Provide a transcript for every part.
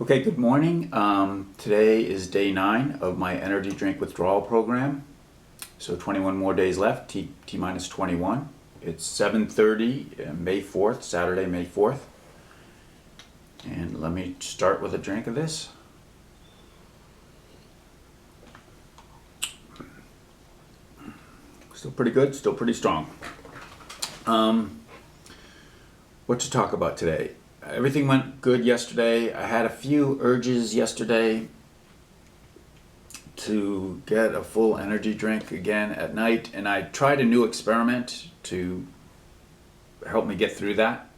Okay, good morning. Today is day 9 of my energy drink withdrawal program. So 21 more days left, T minus 21. It's 7:30, May 4th, Saturday, May 4th. And let me start with a drink of this. Still pretty good, still pretty strong. What to talk about today? Everything went good yesterday. I had a few urges yesterday to get a full energy drink again at night, and I tried a new experiment to help me get through that.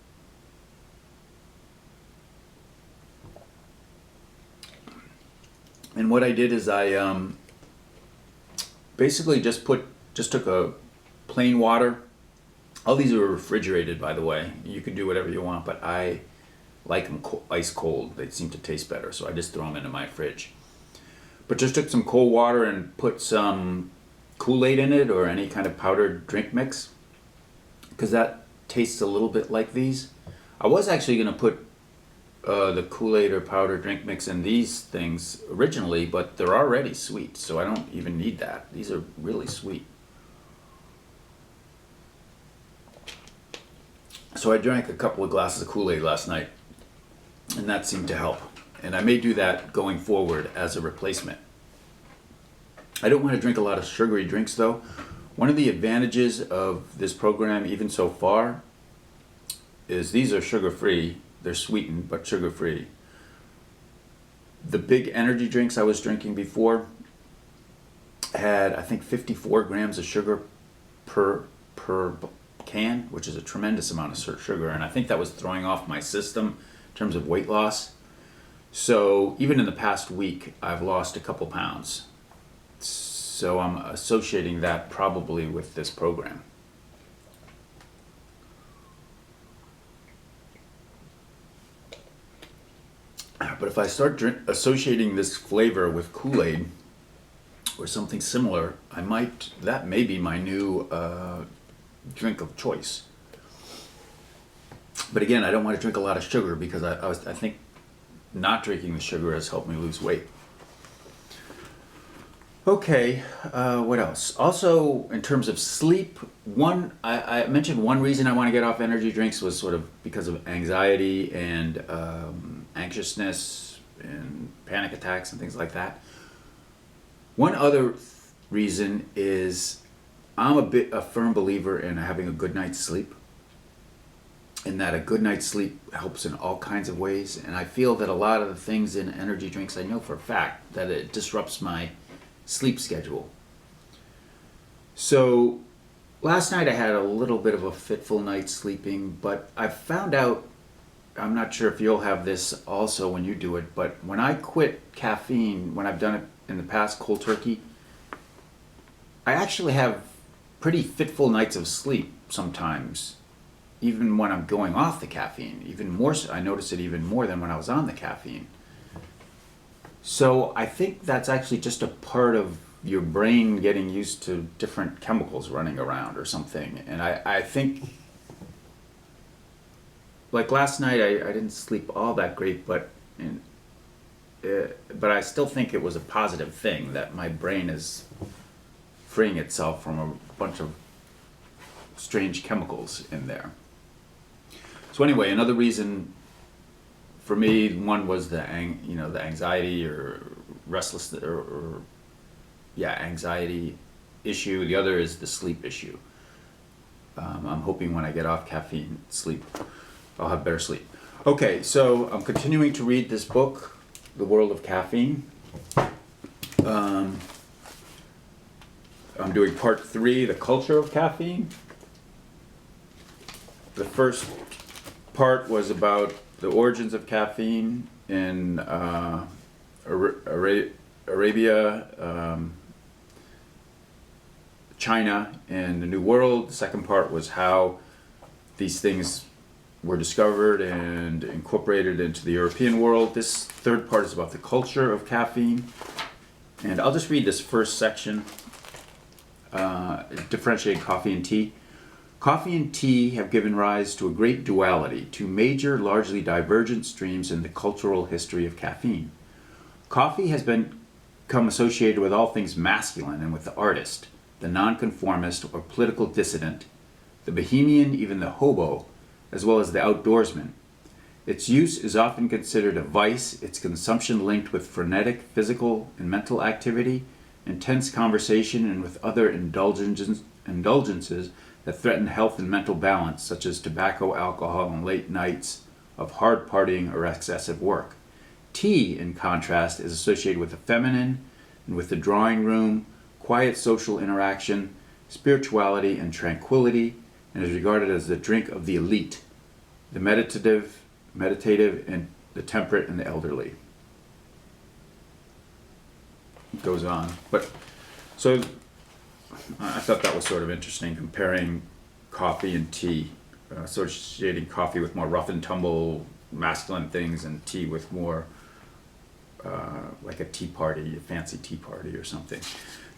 And what I did is I basically just took a plain water. All these are refrigerated, by the way. You can do whatever you want, but I like them ice cold. They seem to taste better, so I just throw them into my fridge. But just took some cold water and put some Koolaid in it, or any kind of powdered drink mix, because that tastes a little bit like these. I was actually going to put the Koolaid or powdered drink mix in these things originally, but they're already sweet, so I don't even need that. These are really sweet. So I drank a couple of glasses of Kool-Aid last night, and that seemed to help. And I may do that going forward as a replacement. I don't want to drink a lot of sugary drinks though. One of the advantages of this program, even so far, is these are sugar-free. They're sweetened, but sugar-free. The big energy drinks I was drinking before had, I think, 54 grams of sugar per can, which is a tremendous amount of sugar, and I think that was throwing off my system in terms of weight loss. So even in the past week, I've lost a couple pounds. So I'm associating that probably with this program. But if I start associating this flavor with Kool-Aid or something similar, that may be my new drink of choice. But again, I don't want to drink a lot of sugar because I think not drinking the sugar has helped me lose weight. Okay, what else? Also, in terms of sleep, I mentioned one reason I want to get off energy drinks was sort of because of anxiety and anxiousness and panic attacks and things like that. One other reason is I'm a firm believer in having a good night's sleep, and that a good night's sleep helps in all kinds of ways. And I feel that a lot of the things in energy drinks, I know for a fact that it disrupts my sleep schedule. So last night I had a little bit of a fitful night sleeping, but I found out, I'm not sure if you'll have this also when you do it, but when I quit caffeine, when I've done it in the past cold turkey, I actually have pretty fitful nights of sleep sometimes, even when I'm going off the caffeine. Even more so, I notice it even more than when I was on the caffeine. So I think that's actually just a part of your brain getting used to different chemicals running around or something. And I think, like last night, I didn't sleep all that great, but I still think it was a positive thing that my brain is freeing itself from a bunch of strange chemicals in there. So anyway, another reason for me, one was the anxiety or restless anxiety issue. The other is the sleep issue. I'm hoping when I get off caffeine, I'll have better sleep. Okay, so I'm continuing to read this book, The World of Caffeine. I'm doing part 3, The Culture of Caffeine. The first part was about the origins of caffeine in Arabia, China, and the New World. The second part was how these things were discovered and incorporated into the European world. This third part is about the culture of caffeine. And I'll just read this first section, differentiating coffee and tea. Coffee and tea have given rise to a great duality, two major, largely divergent streams in the cultural history of caffeine. Coffee has become associated with all things masculine and with the artist, the nonconformist or political dissident, the bohemian, even the hobo, as well as the outdoorsman. Its use is often considered a vice, its consumption linked with frenetic physical and mental activity, intense conversation, and with other indulgences that threaten health and mental balance, such as tobacco, alcohol, and late nights of hard partying or excessive work. Tea, in contrast, is associated with the feminine and with the drawing room, quiet social interaction, spirituality, and tranquility, and is regarded as the drink of the elite, the meditative, and the temperate and the elderly. It goes on. But so I thought that was sort of interesting, comparing coffee and tea, associating coffee with more rough and tumble masculine things and tea with more like a tea party, a fancy tea party or something.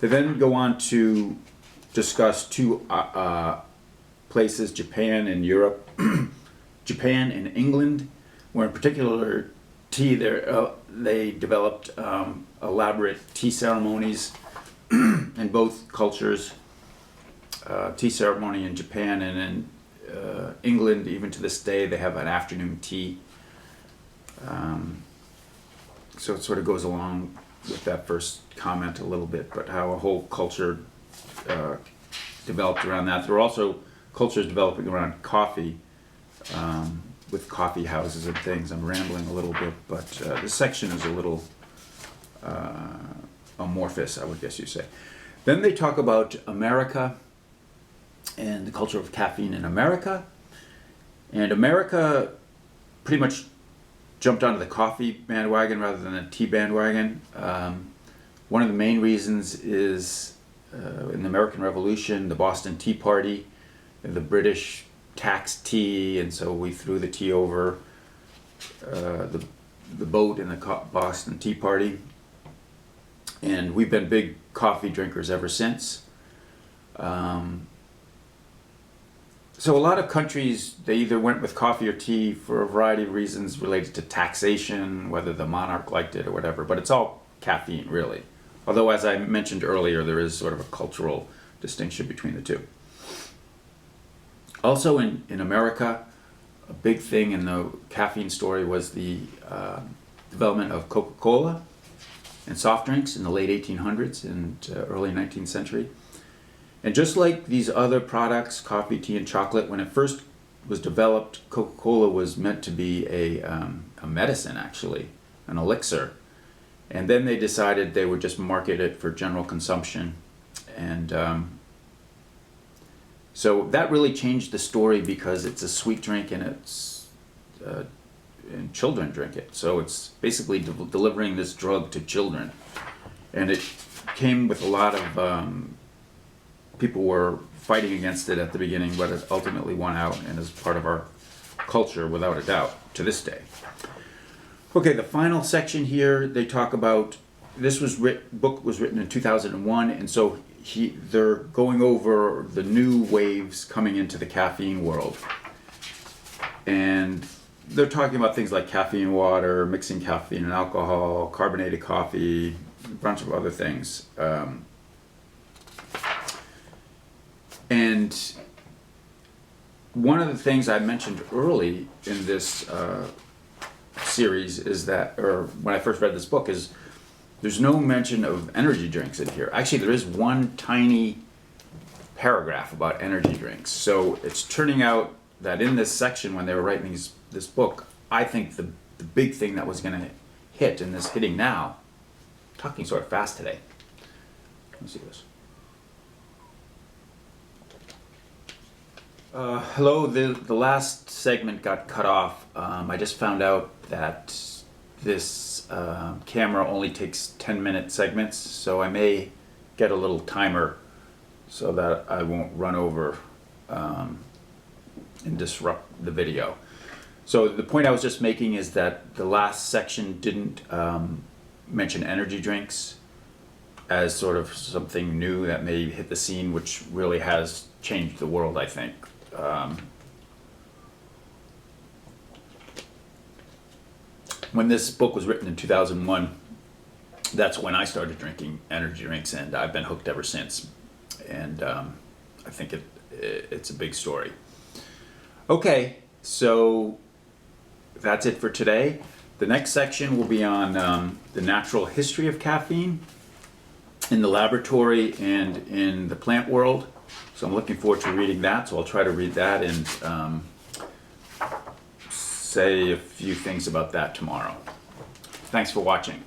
They then go on to discuss two places, Japan and Europe. Japan and England, where in particular tea, they developed elaborate tea ceremonies in both cultures. Tea ceremony in Japan and in England, even to this day, they have an afternoon tea. So it sort of goes along with that first comment a little bit, but how a whole culture developed around that. There were also cultures developing around coffee, with coffee houses and things. I'm rambling a little bit, but this section is a little amorphous, I would guess you say. Then they talk about America and the culture of caffeine in America. And America pretty much jumped onto the coffee bandwagon rather than the tea bandwagon. One of the main reasons is in the American Revolution, the Boston Tea Party, the British taxed tea, and so we threw the tea over the boat in the Boston Tea Party. And we've been big coffee drinkers ever since. So a lot of countries, they either went with coffee or tea for a variety of reasons related to taxation, whether the monarch liked it or whatever, but it's all caffeine, really. Although, as I mentioned earlier, there is sort of a cultural distinction between the two. Also in America, a big thing in the caffeine story was the development of Coca-Cola and soft drinks in the late 1800s and early 19th century. And just like these other products, coffee, tea, and chocolate, when it first was developed, Coca-Cola was meant to be a medicine, actually, an elixir. And then they decided they would just market it for general consumption. And so that really changed the story because it's a sweet drink and and children drink it. So it's basically delivering this drug to children. And it came with a lot of people were fighting against it at the beginning, but it ultimately won out and is part of our culture without a doubt to this day. Okay, the final section here, they talk about, this book was written in 2001, and so they're going over the new waves coming into the caffeine world. And they're talking about things like caffeine water, mixing caffeine and alcohol, carbonated coffee, a bunch of other things. And one of the things I mentioned early in this series is that, or when I first read this book, is there's no mention of energy drinks in here. Actually, there is one tiny paragraph about energy drinks. So it's turning out that in this section, when they were writing this book, I think the big thing that was going to hit, and is hitting now, I'm talking sort of fast today. Let me see this. Hello, the last segment got cut off. I just found out that this camera only takes 10-minute segments, so I may get a little timer so that I won't run over and disrupt the video. So the point I was just making is that the last section didn't mention energy drinks as sort of something new that may hit the scene, which really has changed the world, I think. When this book was written in 2001, that's when I started drinking energy drinks, and I've been hooked ever since. And I think it's a big story. Okay, so that's it for today. The next section will be on the natural history of caffeine in the laboratory and in the plant world. So I'm looking forward to reading that. So I'll try to read that and say a few things about that tomorrow. Thanks for watching.